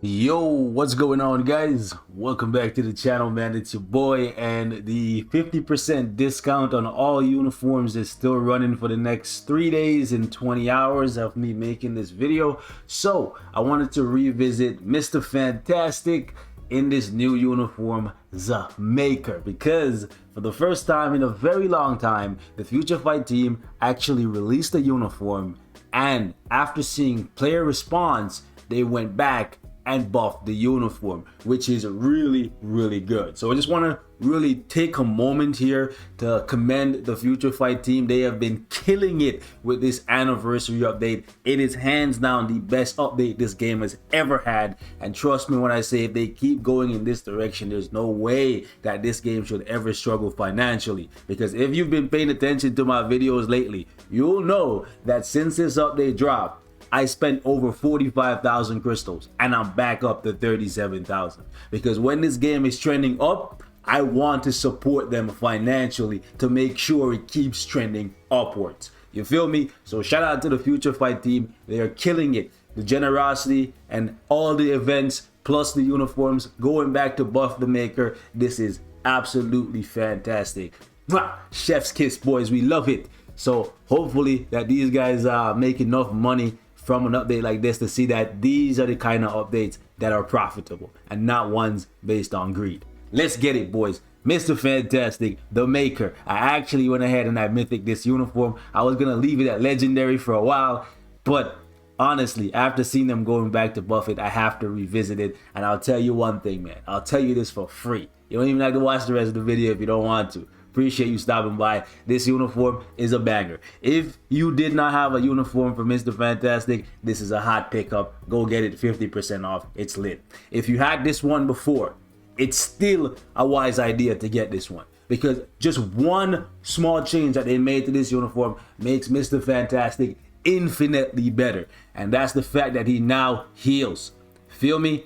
Yo, what's going on, guys? Welcome back to the channel, man. It's your boy, and the 50% discount on all uniforms is still running for the next 3 days and 20 hours of me making this video. So I wanted to revisit Mr. Fantastic in this new uniform, the Maker, because for the first time in a very long time, the Future Fight team actually released a uniform, and after seeing player response, they went back and buff the uniform, which is really good. So I just want to really take a moment here to commend the Future Fight team. They have been killing it with this anniversary update. It is hands down the best update this game has ever had, and trust me when I say if they keep going in this direction, there's no way that this game should ever struggle financially. Because if you've been paying attention to my videos lately, you'll know that since this update dropped, I spent over 45,000 crystals, and I'm back up to 37,000. Because when this game is trending up, I want to support them financially to make sure it keeps trending upwards. You feel me? So shout out to the Future Fight team. They are killing it. The generosity and all the events plus the uniforms going back to buff the Maker. This is absolutely fantastic. Chef's kiss, boys. We love it. So hopefully that these guys make enough money from an update like this to see that these are the kind of updates that are profitable and not ones based on greed. Let's get it, boys. Mr. Fantastic, the Maker. I actually went ahead and I mythic this uniform. I was gonna leave it at legendary for a while, but honestly, after seeing them going back to buff it, I have to revisit it. And I'll tell you one thing, man. I'll tell you this for free. You don't even have to watch the rest of the video if you don't want to. Appreciate you stopping by. This uniform is a banger. If you did not have a uniform for Mr. Fantastic, this is a hot pickup. Go get it 50% off. It's lit. If you had this one before, it's still a wise idea to get this one, because just one small change that they made to this uniform makes Mr. Fantastic infinitely better, and that's the fact that he now heals. Feel me?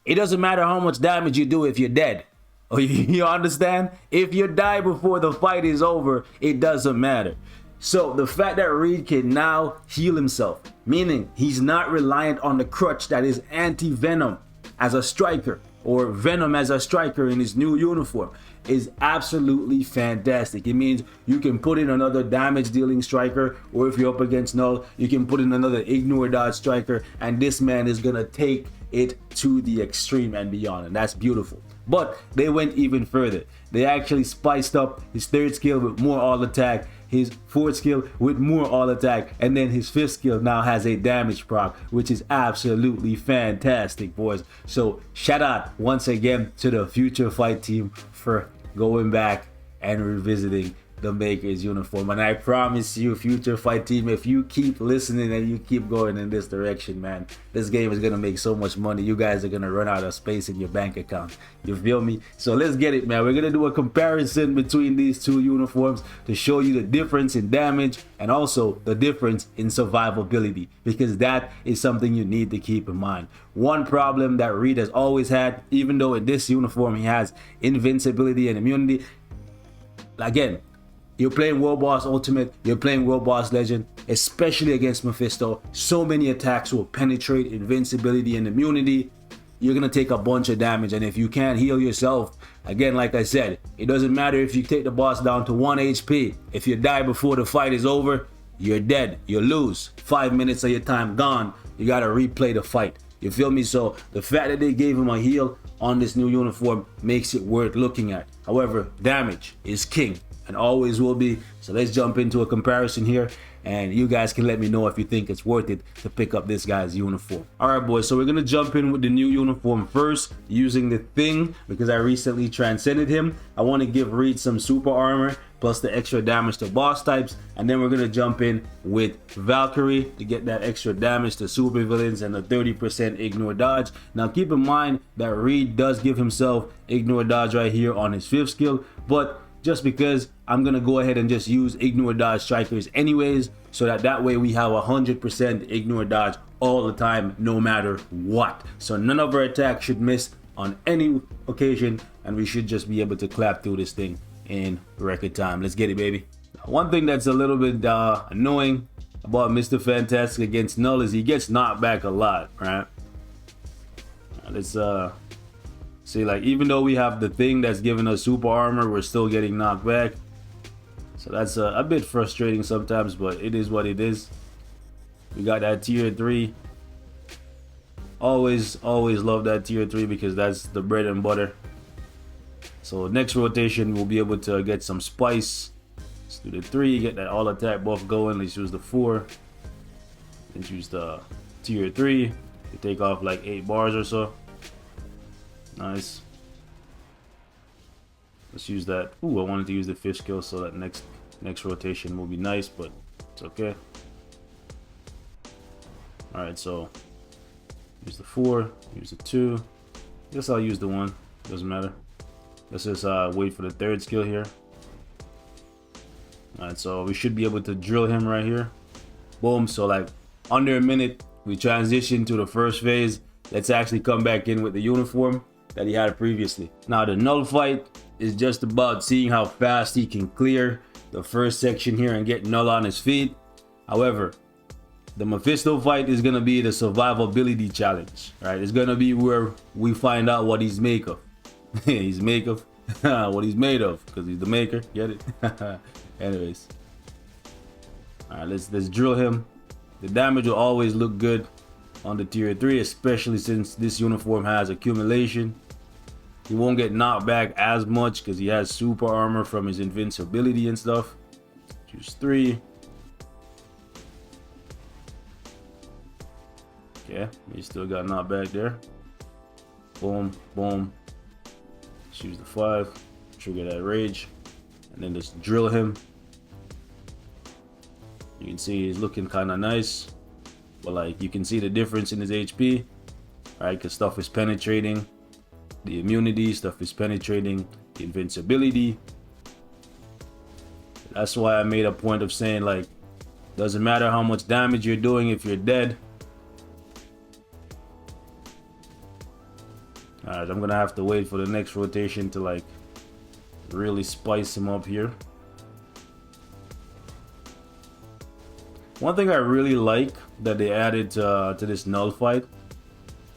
It doesn't matter how much damage you do if you're dead. You understand? If you die before the fight is over, it doesn't matter. So the fact that Reed can now heal himself, meaning he's not reliant on the crutch that is anti-venom as a striker or venom as a striker in his new uniform, is absolutely fantastic. It means you can put in another damage dealing striker, or if you're up against Knull, you can put in another ignore dodge striker, and this man is gonna take it to the extreme and beyond, and that's beautiful. But they went even further. They actually spiced up his third skill with more all attack, his fourth skill with more all attack, and then his fifth skill now has a damage proc, which is absolutely fantastic, boys. So shout out once again to the Future Fight team for going back and revisiting the Maker's uniform. And I promise you, Future Fight team, if you keep listening and you keep going in this direction, man, this game is gonna make so much money. You guys are gonna run out of space in your bank account. You feel me? So let's get it, man. We're gonna do a comparison between these two uniforms to show you the difference in damage and also the difference in survivability, because that is something you need to keep in mind. One problem that Reed has always had, even though in this uniform he has invincibility and immunity, again, you're playing World Boss Ultimate, you're playing World Boss Legend, especially against Mephisto. So many attacks will penetrate invincibility and immunity. You're gonna take a bunch of damage, and if you can't heal yourself, again, like I said, it doesn't matter if you take the boss down to 1 HP. If you die before the fight is over, you're dead, you lose. 5 minutes of your time gone, you gotta replay the fight. You feel me? So the fact that they gave him a heal on this new uniform makes it worth looking at. However, damage is king and always will be. So let's jump into a comparison here, and you guys can let me know if you think it's worth it to pick up this guy's uniform. All right, boys, so we're gonna jump in with the new uniform first using the Thing, because I recently transcended him. I want to give Reed some super armor plus the extra damage to boss types, and then we're gonna jump in with Valkyrie to get that extra damage to super villains and a 30% ignore dodge. Now keep in mind that Reed does give himself ignore dodge right here on his fifth skill, but just because I'm gonna go ahead and just use ignore dodge strikers anyways, so that way we have 100% ignore dodge all the time, no matter what. So none of our attacks should miss on any occasion, and we should just be able to clap through this thing in record time. Let's get it, baby. One thing that's a little bit annoying about Mr. Fantastic against Knull is he gets knocked back a lot, right? Let's see, like, even though we have the thing that's giving us super armor, we're still getting knocked back. So that's a bit frustrating sometimes, but it is what it is. We got that tier 3. Always love that tier 3 because that's the bread and butter. So next rotation we'll be able to get some spice. Let's do the 3, get that all attack buff going. Let's use the 4. Let's use the tier 3 to take off like 8 bars or so. Nice. Let's use that. Ooh, I wanted to use the 5th skill, so that next rotation will be nice, but it's okay. Alright, so use the 4, use the 2. Guess I'll use the 1. Doesn't matter. Let's just wait for the 3rd skill here. Alright, so we should be able to drill him right here. Boom. So like under a minute, we transition to the first phase. Let's actually come back in with the uniform that he had previously. Now the Knull fight is just about seeing how fast he can clear the first section here and get Knull on his feet. However, the Mephisto fight is going to be the survivability challenge, right? It's going to be where we find out what he's made of. He's made of what he's made of, because he's the maker. Get it? Anyways, all right, let's drill him. The damage will always look good on the tier 3, especially since this uniform has accumulation. He won't get knocked back as much because he has super armor from his invincibility and stuff. Choose 3. Okay, he still got knocked back there. Boom, boom. Choose the 5. Trigger that rage. And then just drill him. You can see he's looking kind of nice. But like, you can see the difference in his HP. Right, because stuff is penetrating the immunity, stuff is penetrating the invincibility. That's why I made a point of saying, like, doesn't matter how much damage you're doing if you're dead. Alright, I'm gonna have to wait for the next rotation to like really spice him up here. One thing I really like that they added to this Knull fight,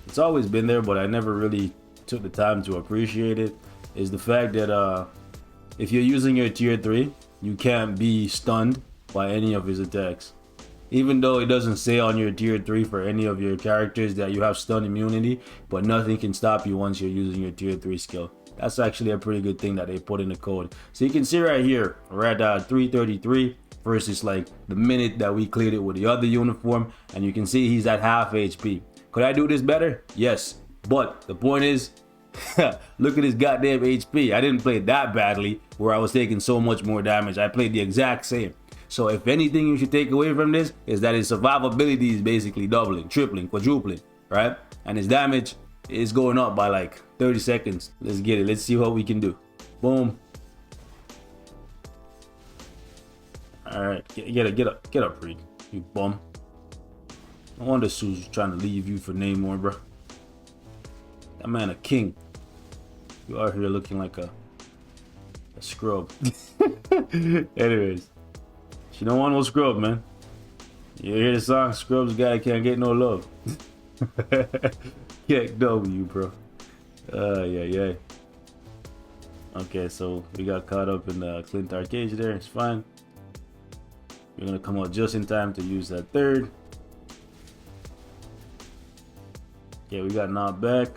it's always been there, but I never really took the time to appreciate it, is the fact that if you're using your tier 3, you can't be stunned by any of his attacks. Even though it doesn't say on your tier 3 for any of your characters that you have stun immunity, but nothing can stop you once you're using your tier 3 skill. That's actually a pretty good thing that they put in the code. So you can see right here, we're at 333 versus like the minute that we cleared it with the other uniform, and you can see he's at half HP. Could I do this better? Yes. But the point is, look at his goddamn HP. I didn't play that badly where I was taking so much more damage. I played the exact same. So if anything you should take away from this is that his survivability is basically doubling, tripling, quadrupling, right? And his damage is going up by like 30 seconds. Let's get it. Let's see what we can do. Boom. All right, get up, Reed. You bum. No wonder Sue's trying to leave you for Namor, bro. That man a king. You out here looking like a scrub. Anyways, she don't want no scrub, man. You hear the song? Scrubs guy can't get no love. Kick W, bro. Yeah. Okay, so we got caught up in the Clint Arcade there. It's fine. We're gonna come out just in time to use that 3rd. Okay, we got knocked back.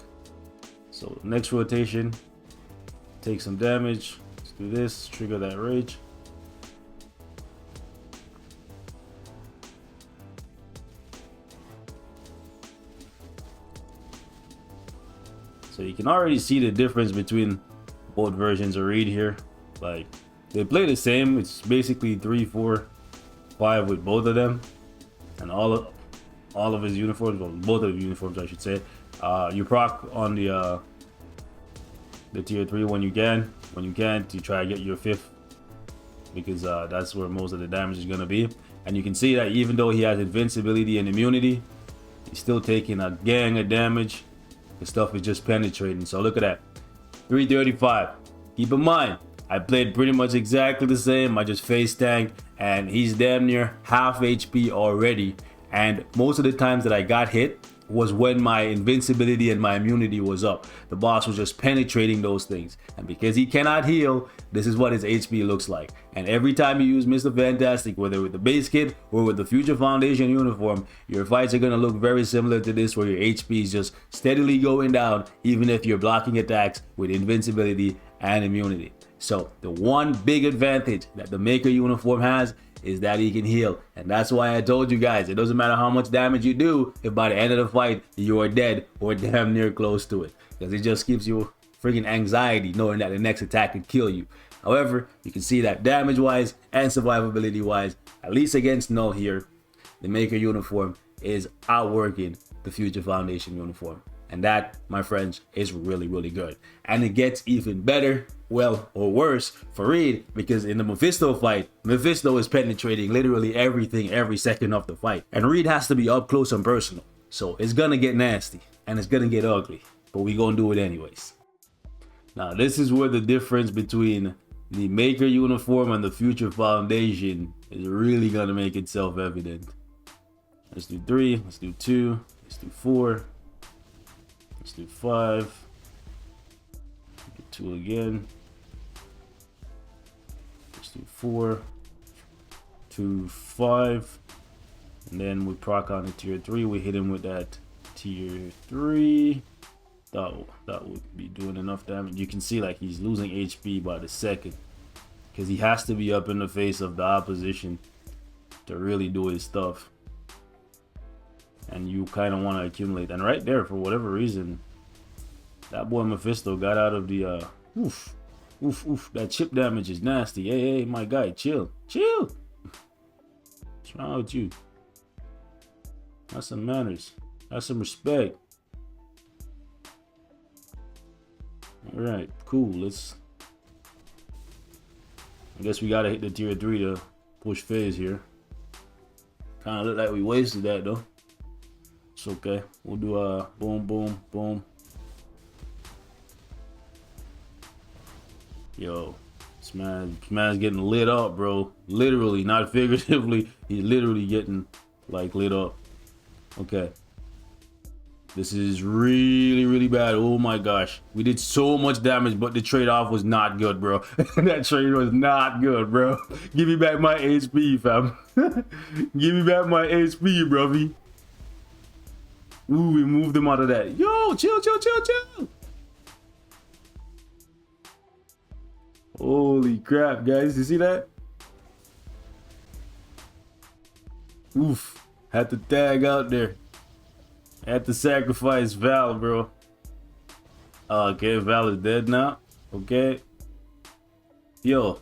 So next rotation, take some damage. Let's do this. Trigger that rage. So you can already see the difference between both versions of Reed here. Like, they play the same. It's basically 3, 4, 5 with both of them, and all of his uniforms, well, both of the uniforms I should say. You proc on the tier 3 when you can. When you can't, you try to get your 5th, because that's where most of the damage is gonna be. And you can see that even though he has invincibility and immunity, he's still taking a gang of damage. The stuff is just penetrating. So look at that, 335. Keep in mind, I played pretty much exactly the same. I just face tanked, and he's damn near half HP already. And most of the times that I got hit, was when my invincibility and my immunity was up. The boss was just penetrating those things. And because he cannot heal, this is what his HP looks like. And every time you use Mr. Fantastic, whether with the base kit or with the Future Foundation uniform, your fights are going to look very similar to this, where your HP is just steadily going down, even if you're blocking attacks with invincibility and immunity. So the one big advantage that the Maker uniform has is that he can heal. And that's why I told you guys, it doesn't matter how much damage you do, if by the end of the fight you are dead or damn near close to it, because it just gives you freaking anxiety knowing that the next attack could kill you. However, you can see that damage wise and survivability wise, at least against Knull here, the Maker uniform is outworking the Future Foundation uniform. And that, my friends, is really, really good. And it gets even better, well, or worse for Reed, because in the Mephisto fight, Mephisto is penetrating literally everything every second of the fight. And Reed has to be up close and personal. So it's gonna get nasty and it's gonna get ugly, but we gonna do it anyways. Now, this is where the difference between the Maker uniform and the Future Foundation is really gonna make itself evident. Let's do 3, let's do 2, let's do 4. Let's do 5. Do 2 again. Let's do 4. 2, 5. And then we proc on the tier 3. We hit him with that tier 3. That would be doing enough damage. You can see like he's losing HP by the second, because he has to be up in the face of the opposition to really do his stuff. And you kind of want to accumulate. And right there, for whatever reason, that boy Mephisto got out of the oof. That chip damage is nasty. Hey, my guy, chill. What's wrong with you? That's some manners. That's some respect. All right, cool. I guess we gotta hit the tier 3 to push phase here. Kind of look like we wasted that though. It's okay. We'll do a boom, boom, boom. Yo, this man's getting lit up, bro. Literally, not figuratively. He's literally getting like lit up. Okay. This is really, really bad. Oh my gosh. We did so much damage, but the trade-off was not good, bro. That trade was not good, bro. Give me back my HP, fam. Give me back my HP, brovy. Ooh, we moved him out of that. Yo, chill. Holy crap, guys. You see that? Oof. Had to tag out there. Had to sacrifice Val, bro. Okay, Val is dead now. Okay. Yo.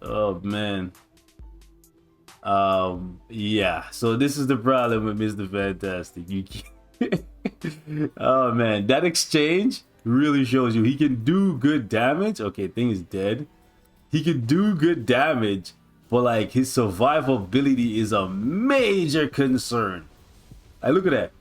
Oh, man. Yeah, so this is the problem with Mr. Fantastic. You can't oh man, that exchange really shows you he can do good damage. Okay, thing is dead. He can do good damage, but like his survivability is a major concern. Like, look at that.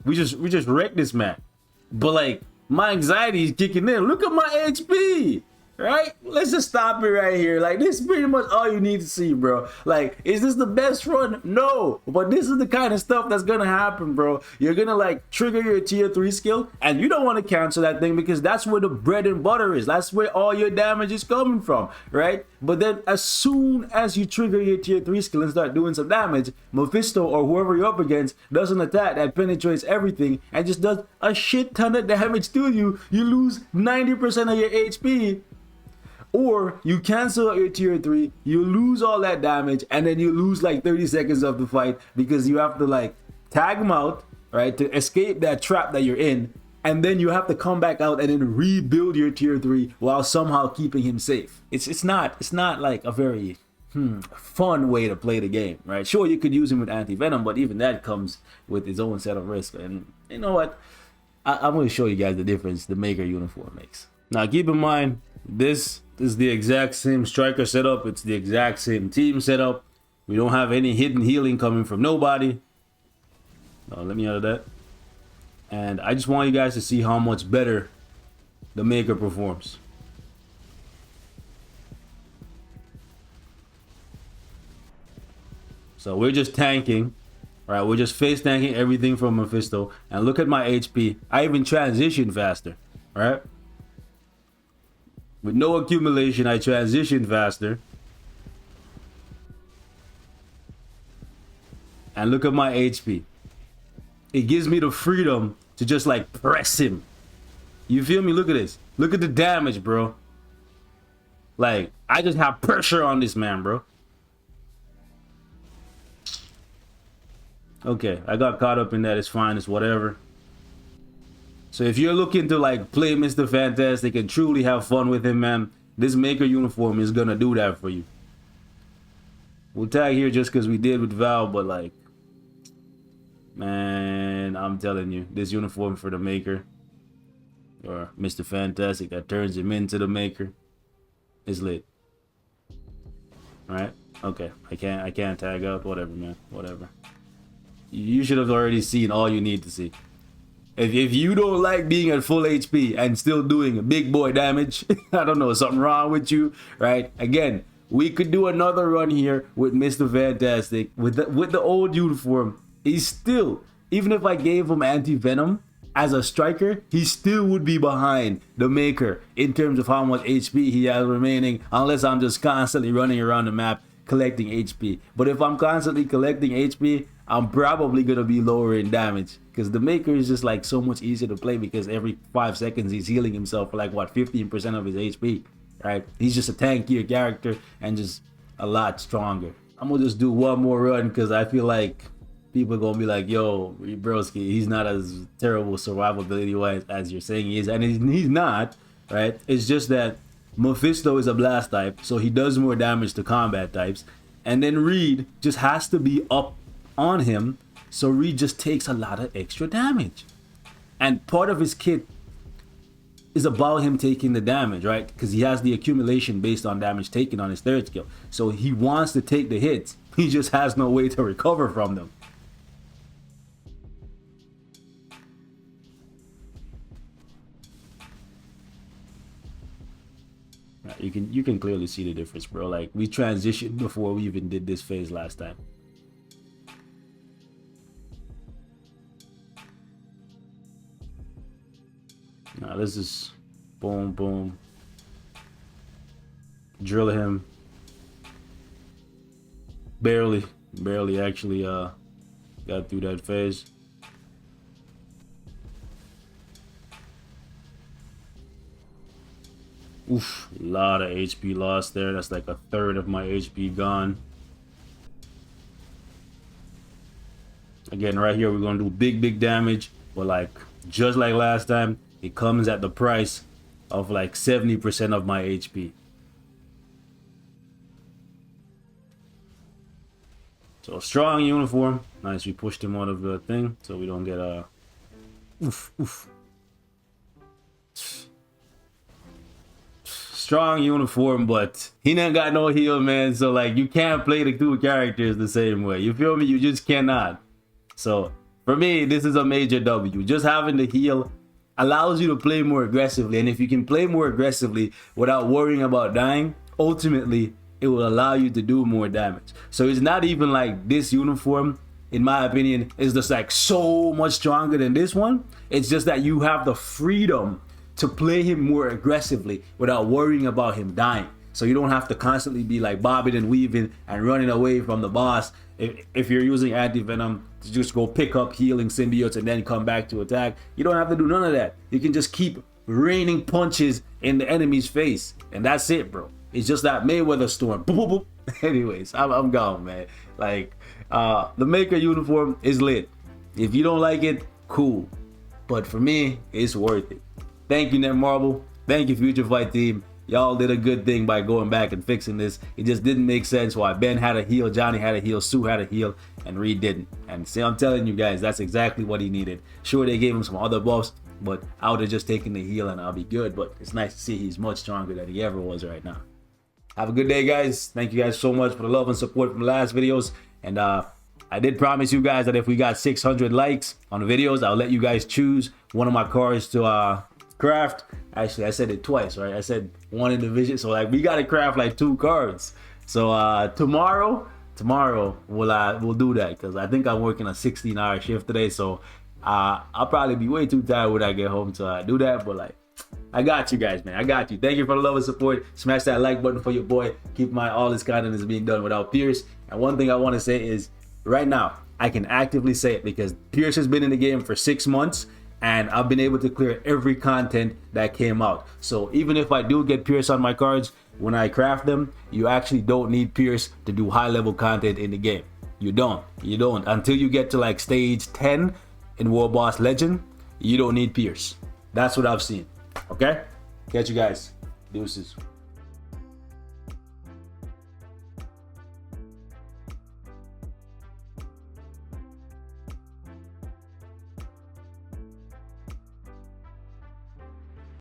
We just wrecked this man. But like my anxiety is kicking in. Look at my HP. Right? Let's just stop it right here. Like, this is pretty much all you need to see, bro. Like, is this the best run? No. But this is the kind of stuff that's gonna happen, bro. You're gonna like trigger your tier 3 skill, and you don't want to cancel that thing because that's where the bread and butter is. That's where all your damage is coming from, right? But then as soon as you trigger your tier 3 skill and start doing some damage, Mephisto or whoever you're up against does an attack that penetrates everything and just does a shit ton of damage to you. You lose 90% of your HP. Or you cancel out your tier 3, you lose all that damage, and then you lose like 30 seconds of the fight because you have to like tag him out, right, to escape that trap that you're in, and then you have to come back out and then rebuild your tier 3 while somehow keeping him safe. It's not like a very fun way to play the game, right? Sure, you could use him with anti-venom, but even that comes with its own set of risk. And you know what? I'm going to show you guys the difference the Maker uniform makes. Now, keep in mind, this is the exact same striker setup. It's the exact same team setup. We don't have any hidden healing coming from nobody. No, let me out of that. And I just want you guys to see how much better the Maker performs. So we're just tanking. Right, we're just face tanking everything from Mephisto. And look at my HP. I even transition faster, right? With no accumulation, I transition faster. And look at my HP. It gives me the freedom to just like press him. You feel me? Look at this. Look at the damage, bro. Like, I just have pressure on this man, bro. Okay, I got caught up in that. It's fine. It's whatever. So if you're looking to like play Mr. Fantastic and truly have fun with him, man, this Maker uniform is gonna do that for you. We'll tag here just because we did with Val, but like, man, I'm telling you, this uniform for the Maker or Mr. Fantastic that turns him into the Maker is lit. Right? Okay, I can't tag out. Whatever, man. Whatever. You should have already seen all you need to see. If you don't like being at full HP and still doing big boy damage, I don't know, something wrong with you, right? Again, we could do another run here with Mr. Fantastic with the old uniform. He's still, even if I gave him anti-venom as a striker, he still would be behind the Maker in terms of how much HP he has remaining, unless I'm just constantly running around the map collecting HP. But if I'm constantly collecting HP, I'm probably gonna be lower in damage because the Maker is just like so much easier to play because every 5 seconds he's healing himself for like what, 15% of his HP, right? He's just a tankier character and just a lot stronger. I'm gonna just do one more run because I feel like people are gonna be like, yo, broski, he's not as terrible survivability wise as you're saying he is, and he's not, right? It's just that Mephisto is a blast type, so he does more damage to combat types, and then Reed just has to be up on him, so Reed just takes a lot of extra damage. And part of his kit is about him taking the damage, right? Because he has the accumulation based on damage taken on his third skill. So he wants to take the hits. He just has no way to recover from them. Right, you can clearly see the difference, bro. Like, we transitioned before we even did this phase last time. Now this is boom, boom. Drill him. Barely actually got through that phase. Oof, a lot of HP lost there. That's like a third of my HP gone. Again, right here we're gonna do big damage, but like just like last time, it comes at the price of like 70% of my HP. So strong uniform. Nice, we pushed him out of the thing so we don't get a oof. Strong uniform, but he ain't got no heal, man. So like you can't play the two characters the same way. You feel me? You just cannot. So for me, this is a major W. Just having the heal allows you to play more aggressively, and if you can play more aggressively without worrying about dying, ultimately it will allow you to do more damage. So it's not even like this uniform, in my opinion, is just like so much stronger than this one. It's just that you have the freedom to play him more aggressively without worrying about him dying. So you don't have to constantly be like bobbing and weaving and running away from the boss. If you're using anti-venom to just go pick up healing symbiotes and then come back to attack, you don't have to do none of that. You can just keep raining punches in the enemy's face, and that's it, bro. It's just that Mayweather storm. Boop, boop, boop. Anyways, I'm gone, man. Like, the Maker uniform is lit. If you don't like it, cool. But for me, it's worth it. Thank you, Netmarble. Thank you, Future Fight team. Y'all did a good thing by going back and fixing this. It just didn't make sense why Ben had a heal, Johnny had a heal, Sue had a heal, and Reed didn't. And see, I'm telling you guys, that's exactly what he needed. Sure, they gave him some other buffs, but I would have just taken the heal and I'll be good. But it's nice to see he's much stronger than he ever was right now. Have a good day, guys. Thank you guys so much for the love and support from the last videos. And I did promise you guys that if we got 600 likes on the videos, I'll let you guys choose one of my cards to craft. Actually, I said it twice, right? I said one in division, so like we gotta craft like 2 cards. So tomorrow tomorrow we'll do that, because I think I'm working a 16-hour shift today, so I'll probably be way too tired when I get home to do that. But like, I got you guys, man. I got you. Thank you for the love and support. Smash that like button for your boy. Keep in mind, all this content is being done without Pierce. And one thing I want to say is, right now, I can actively say it because Pierce has been in the game for 6 months, and I've been able to clear every content that came out. So even if I do get Pierce on my cards, when I craft them, you actually don't need Pierce to do high-level content in the game. You don't. Until you get to like stage 10 in War Boss Legend, you don't need Pierce. That's what I've seen. Okay? Catch you guys. Deuces.